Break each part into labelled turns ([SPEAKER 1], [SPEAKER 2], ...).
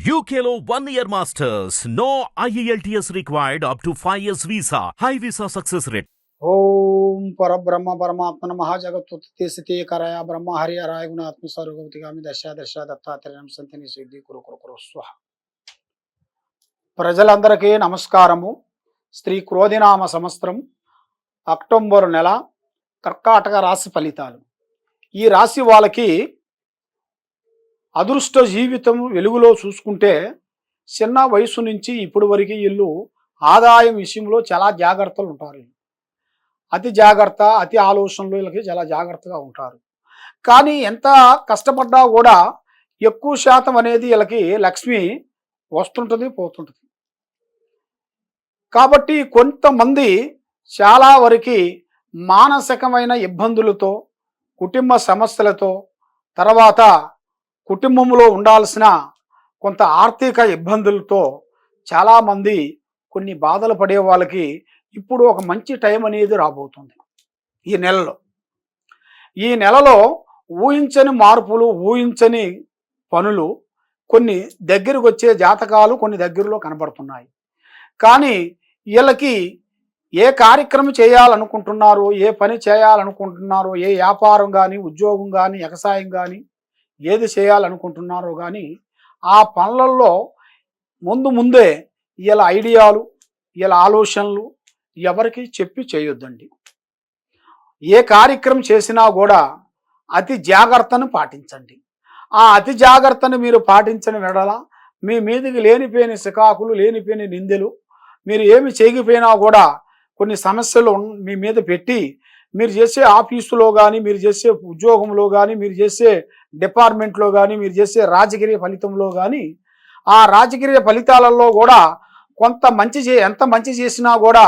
[SPEAKER 1] UKLO 1 year masters. No IELTS required up to 5 years visa. High visa success rate.
[SPEAKER 2] ఓం పరబ్రహ్మ పరమాత్మన మహాజగత్తుతి స్థితి కరయ బ్రహ్మ హరి హరాయ గుణాత్మ స్వరూపతిగామి దశ దశ దత్తాత్రేయం సంతిని సిద్ధి కురు కురు కురు స్వహ. ప్రజలందరికీ నమస్కారము. శ్రీ క్రోధినామ సంవత్సరం అక్టోబర్ నెల కర్కాటక రాశి ఫలితాలు. ఈ రాశి వాళ్ళకి అదృష్ట జీవితం వెలుగులో చూసుకుంటే చిన్న వయసు నుంచి ఇప్పుడు వరకు వీళ్ళు ఆదాయం విషయంలో చాలా జాగ్రత్తలు ఉంటారు. అతి జాగ్రత్త, అతి ఆలోచనలు వీళ్ళకి చాలా జాగ్రత్తగా ఉంటారు. కానీ ఎంత కష్టపడ్డా కూడా ఎక్కువ శాతం అనేది వీళ్ళకి లక్ష్మి వస్తుంటుంది, పోతుంటుంది. కాబట్టి కొంతమంది చాలా వరకు మానసికమైన ఇబ్బందులతో, కుటుంబ సమస్యలతో, తర్వాత కుటుంబంలో ఉండాల్సిన కొంత ఆర్థిక ఇబ్బందులతో చాలామంది కొన్ని బాధలు పడే వాళ్ళకి ఇప్పుడు ఒక మంచి టైం అనేది రాబోతుంది. ఈ నెలలో ఊహించని మార్పులు, ఊహించని పనులు కొన్ని దగ్గరకు వచ్చే జాతకాలు కొన్ని దగ్గరలో కనబడుతున్నాయి. కానీ వీళ్ళకి ఏ కార్యక్రమం చేయాలనుకుంటున్నారో, ఏ పని చేయాలనుకుంటున్నారో, ఏ వ్యాపారం కానీ, ఉద్యోగం కానీ, వ్యవసాయం కానీ ఏది చేయాలనుకుంటున్నారో కానీ ఆ పనులలో ముందే వీళ్ళ ఐడియాలు, వీళ్ళ ఆలోచనలు ఎవరికి చెప్పి చేయొద్దండి. ఏ కార్యక్రమం చేసినా కూడా అతి జాగ్రత్తను పాటించండి. ఆ అతి జాగ్రత్తను మీరు పాటించని వెడల మీ మీదకి లేనిపోయిన సికాకులు, లేనిపోయిన నిందలు, మీరు ఏమి చేయకపోయినా కూడా కొన్ని సమస్యలు మీ మీద పెట్టి మీరు చేసే ఆఫీసులో కానీ, మీరు చేసే ఉద్యోగంలో కానీ, మీరు చేసే డిపార్ట్మెంట్లో కానీ, మీరు చేసే రాజకీయ ఫలితంలో కానీ ఆ రాజకీయ ఫలితాలలో కూడా కొంత ఎంత మంచి చేసినా కూడా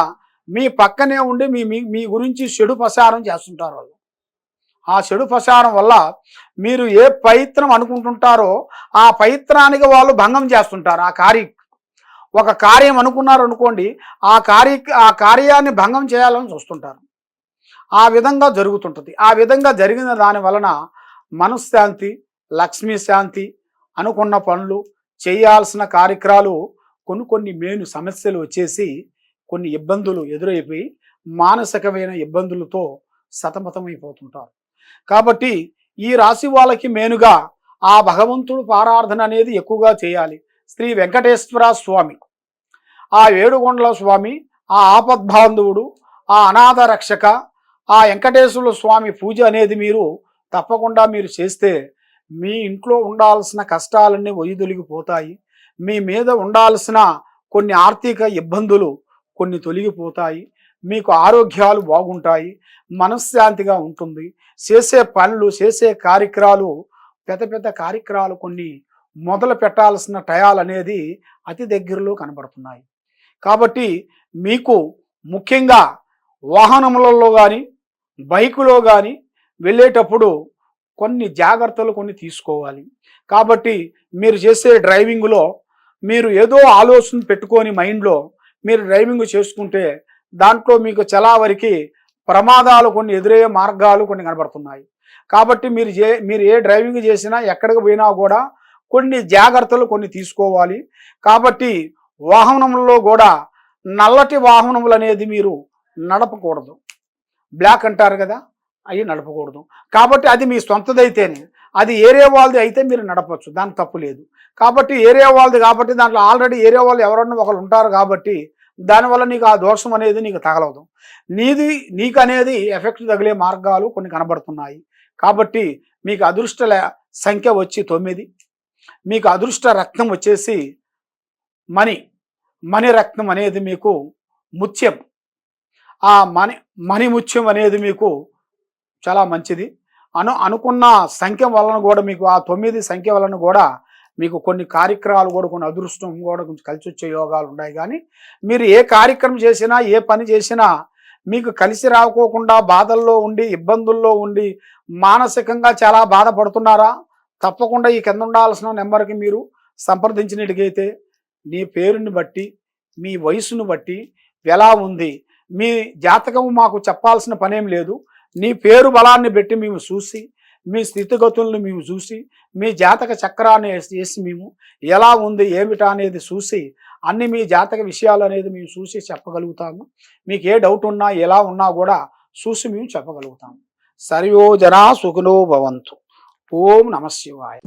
[SPEAKER 2] మీ పక్కనే ఉండి మీ గురించి చెడు ప్రచారం చేస్తుంటారు వాళ్ళు. ఆ చెడు ప్రచారం వల్ల మీరు ఏ ప్రయత్నం అనుకుంటుంటారో ఆ ప్రయత్నానికి వాళ్ళు భంగం చేస్తుంటారు. ఒక కార్యం అనుకున్నారు అనుకోండి, ఆ కార్యాన్ని భంగం చేయాలని చూస్తుంటారు. ఆ విధంగా జరుగుతుంటుంది. ఆ విధంగా జరిగిన దాని వలన మనశ్శాంతి, లక్ష్మీ శాంతి, అనుకున్న పనులు, చేయాల్సిన కార్యక్రమాలు కొన్ని మేలు సమస్యలు వచ్చేసి కొన్ని ఇబ్బందులు ఎదురైపోయి మానసికమైన ఇబ్బందులతో సతమతమైపోతుంటారు. కాబట్టి ఈ రాశి వాళ్ళకి మేనుగా ఆ భగవంతుడు పారార్థన అనేది ఎక్కువగా చేయాలి. శ్రీ వెంకటేశ్వర స్వామి, ఆ ఏడుగొండల స్వామి, ఆ ఆపద్బాంధవుడు, ఆ అనాథ రక్షక, ఆ వెంకటేశ్వర స్వామి పూజ అనేది మీరు తప్పకుండా మీరు చేస్తే మీ ఇంట్లో ఉండాల్సిన కష్టాలన్నీ ఒయ్యిదొలిగిపోతాయి. మీ మీద ఉండాల్సిన కొన్ని ఆర్థిక ఇబ్బందులు కొన్ని తొలగిపోతాయి. మీకు ఆరోగ్యాలు బాగుంటాయి, మనశ్శాంతిగా ఉంటుంది. చేసే పనులు, చేసే కార్యక్రమాలు, పెద్ద కార్యక్రమాలు కొన్ని మొదలు పెట్టాల్సిన టయాలు అనేది అతి దగ్గరలో కనబడుతున్నాయి. కాబట్టి మీకు ముఖ్యంగా వాహనములలో కానీ, బైకులో కానీ వెళ్ళేటప్పుడు కొన్ని జాగ్రత్తలు కొన్ని తీసుకోవాలి. కాబట్టి మీరు చేసే డ్రైవింగ్లో మీరు ఏదో ఆలోచన పెట్టుకొని మైండ్లో మీరు డ్రైవింగ్ చేసుకుంటే దాంట్లో మీకు చాలా వరకు ప్రమాదాలు కొన్ని ఎదురయ్యే మార్గాలు కొన్ని కనబడుతున్నాయి. కాబట్టి మీరు ఏ డ్రైవింగ్ చేసినా, ఎక్కడికి పోయినా కూడా కొన్ని జాగ్రత్తలు కొన్ని తీసుకోవాలి. కాబట్టి వాహనంలో కూడా నల్లటి వాహనములు అనేది మీరు నడపకూడదు. బ్లాక్ అంటారు కదా, అవి నడపకూడదు. కాబట్టి అది మీ సొంతదైతేనే, అది ఏరియా వాళ్ళది అయితే మీరు నడపచ్చు, దానికి తప్పు లేదు. కాబట్టి ఏరియా వాళ్ళది కాబట్టి దాంట్లో ఆల్రెడీ ఏరియా వాళ్ళు ఎవరన్నా ఒకరు ఉంటారు కాబట్టి దానివల్ల నీకు ఆ దోషం అనేది నీకు తగలదు. నీకు అనేది ఎఫెక్ట్ తగిలే మార్గాలు కొన్ని కనబడుతున్నాయి. కాబట్టి మీకు అదృష్ట సంఖ్య వచ్చి 9, మీకు అదృష్ట రక్తం వచ్చేసి మణి రక్తం అనేది మీకు ముత్యం. ఆ మణి ముత్యం అనేది మీకు చాలా మంచిది. అనుకున్న సంఖ్య వలన కూడా మీకు ఆ 9 సంఖ్య వలన కూడా మీకు కొన్ని కార్యక్రమాలు కూడా, కొన్ని అదృష్టం కూడా కొంచెం కలిసి వచ్చే యోగాలు ఉన్నాయి. కానీ మీరు ఏ కార్యక్రమం చేసినా, ఏ పని చేసినా మీకు కలిసి రాకోకుండా బాధల్లో ఉండి, ఇబ్బందుల్లో ఉండి, మానసికంగా చాలా బాధపడుతున్నారా? తప్పకుండా ఈ కింద ఉండాల్సిన నెంబర్కి మీరు సంప్రదించినట్టుగైతే నీ పేరుని బట్టి, మీ వయసును బట్టి ఎలా ఉంది, మీ జాతకం మాకు చెప్పాల్సిన పనేం లేదు. నీ పేరు బలాన్ని బట్టి మేము చూసి మీ స్థితిగతులను మేము చూసి మీ జాతక చక్రాన్ని వేసి మేము ఎలా ఉంది ఏమిటా అనేది చూసి అన్ని మీ జాతక విషయాలు అనేది మేము చూసి చెప్పగలుగుతాము. మీకు ఏ డౌట్ ఉన్నా ఎలా ఉన్నా కూడా చూసి మేము చెప్పగలుగుతాము. సర్వో జనా సుఖినో భవంతు. ఓం నమః శివాయ.